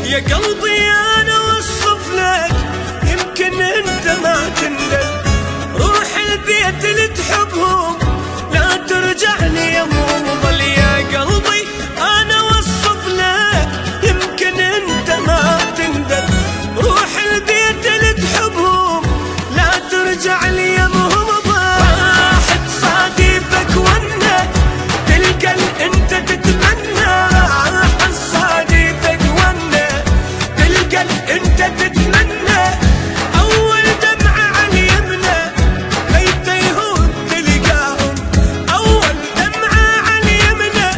يا قلبي أنا وصف لك يمكن أنت ما تندل، روح البيت اللي تحبهم لا ترجع لي يا مفضل. يا قلبي أنا وصف لك يمكن أنت ما تندل، روح البيت اللي تحبهم لا ترجع لي يا مفضل. واحد صادفك وانك تلقى انت تتمنى، واحد صادفك وانك تلقى انت تتمنى، اول دمعة على اليمنى ميت يهون تلقاهم، اول دمعة على اليمنى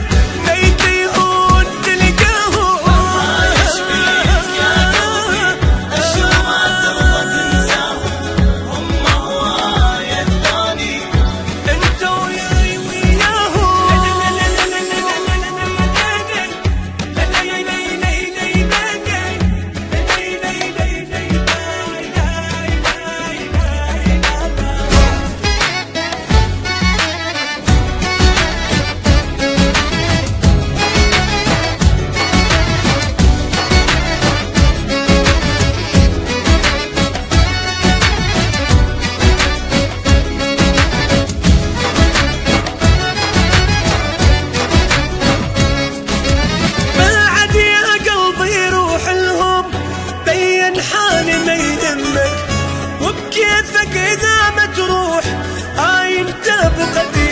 ميت يهون تلقاهم. والله يشفيك يا قلبي اشو ما ترضى تنساهم، هم هواية الثاني انت وياي وياهم. بعد يا قلبي روح لهم بين حالي ما يهمك، وبكيفك اذا ما تروح هاي انت بقدير.